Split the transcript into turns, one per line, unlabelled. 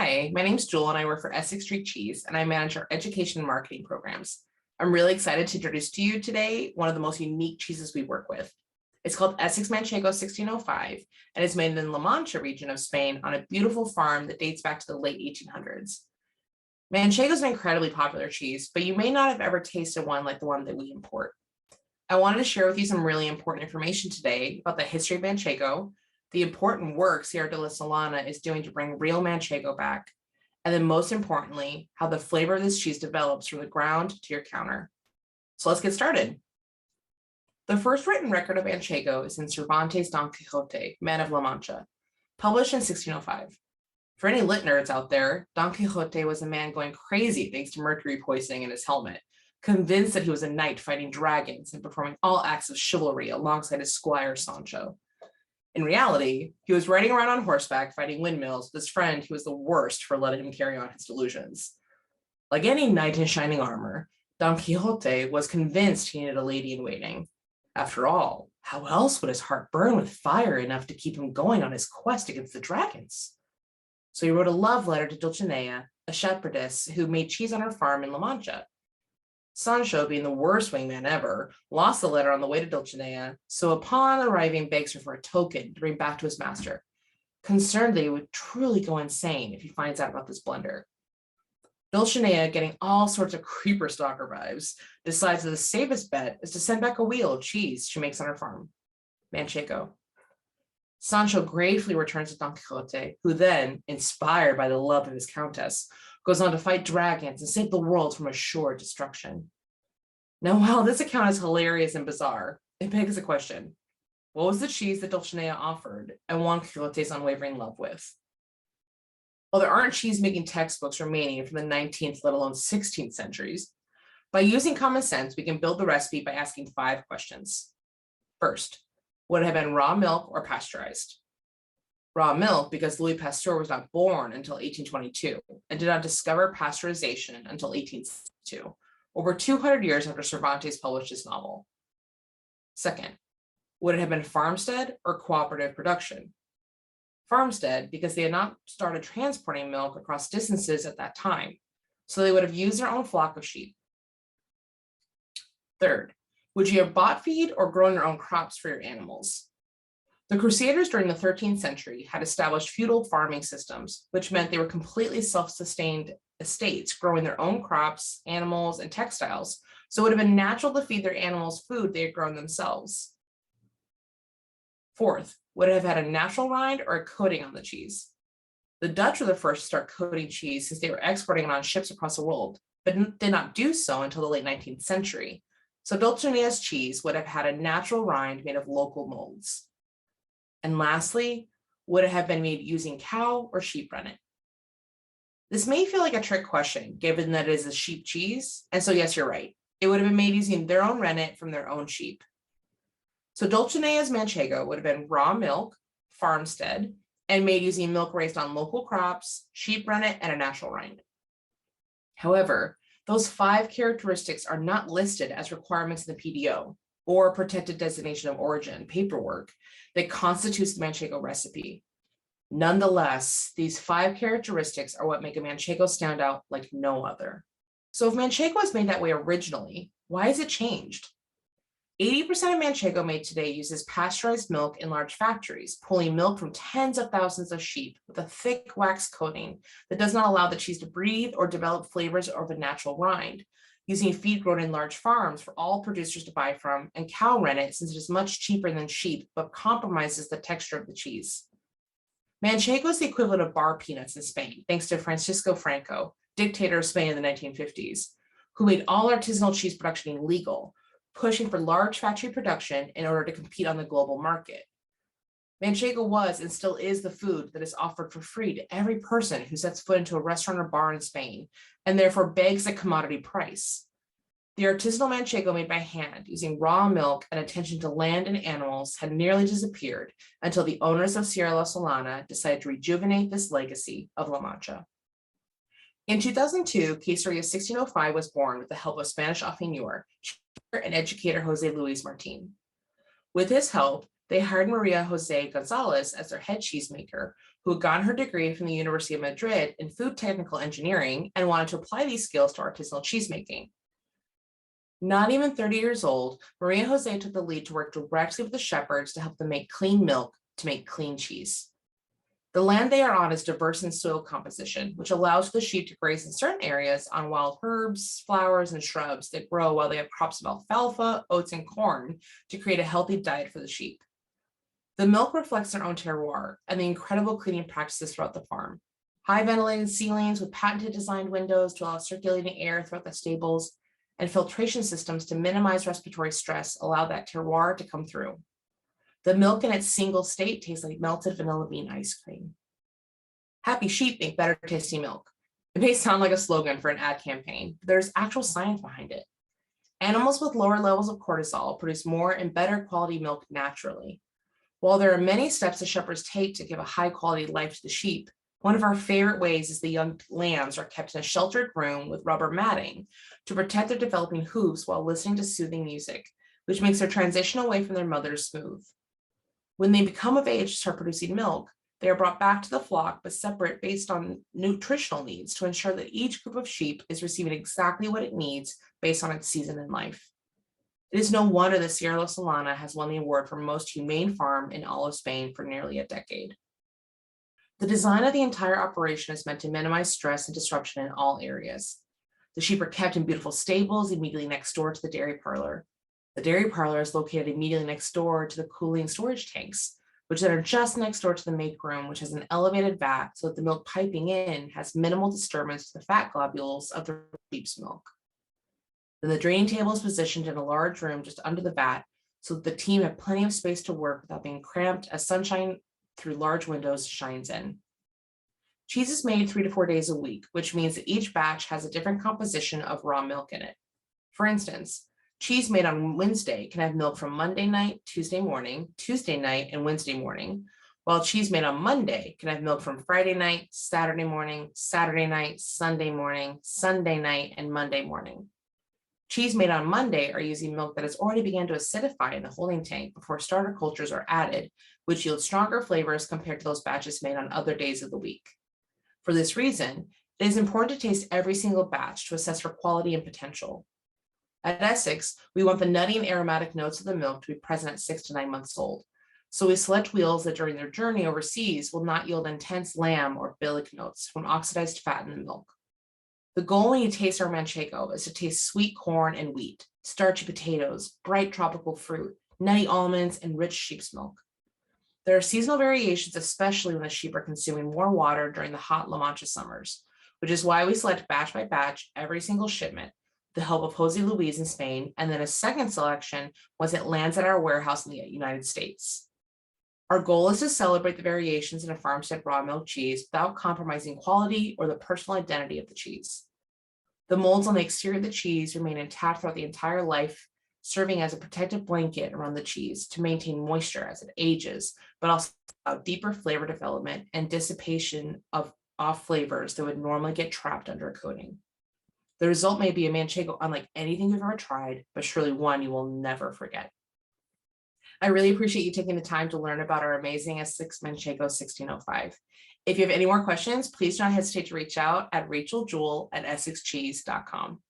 Hi, my name's Jewel and I work for Essex St Cheese and I manage our education and marketing programs. I'm really excited to introduce to you today one of the most unique cheeses we work with. It's called Essex Manchego 1605 and is made in La Mancha region of Spain on a beautiful farm that dates back to the late 1800s. Manchego is an incredibly popular cheese, but you may not have ever tasted one like the one that we import. I wanted to share with you some really important information today about the history of Manchego, the important work Sierra de la Solana is doing to bring real Manchego back, and then most importantly, how the flavor of this cheese develops from the ground to your counter. So let's get started. The first written record of Manchego is in Cervantes' Don Quixote, Man of La Mancha, published in 1605. For any lit nerds out there, Don Quixote was a man going crazy thanks to mercury poisoning in his helmet, convinced that he was a knight fighting dragons and performing all acts of chivalry alongside his squire Sancho. In reality, he was riding around on horseback fighting windmills with his friend who was the worst for letting him carry on his delusions. Like any knight in shining armor, Don Quixote was convinced he needed a lady in waiting. After all, how else would his heart burn with fire enough to keep him going on his quest against the dragons? So he wrote a love letter to Dulcinea, a shepherdess who made cheese on her farm in La Mancha. Sancho, being the worst wingman ever, lost the letter on the way to Dulcinea, so upon arriving begs her for a token to bring back to his master, concerned that he would truly go insane if he finds out about this blunder. Dulcinea, getting all sorts of creeper stalker vibes, decides that the safest bet is to send back a wheel of cheese she makes on her farm, Manchego. Sancho gravely returns to Don Quixote, who then, inspired by the love of his countess, goes on to fight dragons and save the world from assured destruction. Now, while this account is hilarious and bizarre, it begs the question: what was the cheese that Dulcinea offered and won Quixote's unwavering love with? Well, there aren't cheese-making textbooks remaining from the 19th, let alone 16th centuries. By using common sense, we can build the recipe by asking 5 questions. First, would it have been raw milk or pasteurized? Raw milk because Louis Pasteur was not born until 1822 and did not discover pasteurization until 1862, over 200 years after Cervantes published his novel. Second, would it have been farmstead or cooperative production? Farmstead because they had not started transporting milk across distances at that time, so they would have used their own flock of sheep. Third, would you have bought feed or grown your own crops for your animals? The Crusaders during the 13th century had established feudal farming systems, which meant they were completely self-sustained estates, growing their own crops, animals, and textiles, so it would have been natural to feed their animals food they had grown themselves. Fourth, would it have had a natural rind or a coating on the cheese? The Dutch were the first to start coating cheese since they were exporting it on ships across the world, but did not do so until the late 19th century. So Dulcinea's cheese would have had a natural rind made of local molds. And lastly, would it have been made using cow or sheep rennet? This may feel like a trick question, given that it is a sheep cheese, and so yes, you're right. It would have been made using their own rennet from their own sheep. So Dulcinea's Manchego would have been raw milk, farmstead, and made using milk raised on local crops, sheep rennet, and a natural rind. However, those 5 characteristics are not listed as requirements in the PDO, or protected designation of origin paperwork that constitutes the Manchego recipe. Nonetheless, these 5 characteristics are what make a Manchego stand out like no other. So if Manchego was made that way originally, why has it changed? 80% of Manchego made today uses pasteurized milk in large factories, pulling milk from tens of thousands of sheep with a thick wax coating that does not allow the cheese to breathe or develop flavors of a natural rind, using feed grown in large farms for all producers to buy from, and cow rennet since it is much cheaper than sheep but compromises the texture of the cheese. Manchego is the equivalent of bar peanuts in Spain, thanks to Francisco Franco, dictator of Spain in the 1950s, who made all artisanal cheese production illegal, pushing for large factory production in order to compete on the global market. Manchego was and still is the food that is offered for free to every person who sets foot into a restaurant or bar in Spain, and therefore begs a commodity price. The artisanal Manchego made by hand using raw milk and attention to land and animals had nearly disappeared until the owners of Sierra La Solana decided to rejuvenate this legacy of La Mancha. In 2002, Quesaria 1605 was born with the help of Spanish affineur and educator Jose Luis Martin. With his help, They hired Maria Jose Gonzalez as their head cheesemaker, who had gotten her degree from the University of Madrid in food technical engineering and wanted to apply these skills to artisanal cheesemaking. Not even 30 years old, Maria Jose took the lead to work directly with the shepherds to help them make clean milk to make clean cheese. The land they are on is diverse in soil composition, which allows the sheep to graze in certain areas on wild herbs, flowers, and shrubs that grow while they have crops of alfalfa, oats, and corn to create a healthy diet for the sheep. The milk reflects their own terroir and the incredible cleaning practices throughout the farm. High ventilated ceilings with patented designed windows to allow circulating air throughout the stables, and filtration systems to minimize respiratory stress allow that terroir to come through. The milk in its single state tastes like melted vanilla bean ice cream. Happy sheep make better tasting milk. It may sound like a slogan for an ad campaign, but there's actual science behind it. Animals with lower levels of cortisol produce more and better quality milk naturally. While there are many steps the shepherds take to give a high quality life to the sheep, one of our favorite ways is the young lambs are kept in a sheltered room with rubber matting to protect their developing hooves while listening to soothing music, which makes their transition away from their mothers smooth. When they become of age to start producing milk, they are brought back to the flock but separate based on nutritional needs to ensure that each group of sheep is receiving exactly what it needs based on its season in life. It is no wonder the Sierra Solana has won the award for most humane farm in all of Spain for nearly a decade. The design of the entire operation is meant to minimize stress and disruption in all areas. The sheep are kept in beautiful stables immediately next door to the dairy parlor. The dairy parlor is located immediately next door to the cooling storage tanks, which then are just next door to the make room, which has an elevated vat so that the milk piping in has minimal disturbance to the fat globules of the sheep's milk. Then the draining table is positioned in a large room just under the vat so that the team have plenty of space to work without being cramped as sunshine through large windows shines in. Cheese is made 3 to 4 days a week, which means that each batch has a different composition of raw milk in it. For instance, cheese made on Wednesday can have milk from Monday night, Tuesday morning, Tuesday night, and Wednesday morning, while cheese made on Monday can have milk from Friday night, Saturday morning, Saturday night, Sunday morning, Sunday night, and Monday morning. Cheese made on Monday are using milk that has already begun to acidify in the holding tank before starter cultures are added, which yields stronger flavors compared to those batches made on other days of the week. For this reason, it is important to taste every single batch to assess for quality and potential. At Essex, we want the nutty and aromatic notes of the milk to be present at 6 to 9 months old. So we select wheels that during their journey overseas will not yield intense lamb or billick notes from oxidized fat in the milk. The goal when you taste our Manchego is to taste sweet corn and wheat, starchy potatoes, bright tropical fruit, nutty almonds, and rich sheep's milk. There are seasonal variations, especially when the sheep are consuming more water during the hot La Mancha summers, which is why we select batch by batch every single shipment, with the help of Jose Luis in Spain, and then a second selection once it lands at our warehouse in the United States. Our goal is to celebrate the variations in a Farmstead raw milk cheese without compromising quality or the personal identity of the cheese. The molds on the exterior of the cheese remain intact throughout the entire life, serving as a protective blanket around the cheese to maintain moisture as it ages, but also allow deeper flavor development and dissipation of off flavors that would normally get trapped under a coating. The result may be a Manchego unlike anything you've ever tried, but surely one you will never forget. I really appreciate you taking the time to learn about our amazing Essex Manchego 1605. If you have any more questions, please don't hesitate to reach out at racheljewel@essexcheese.com.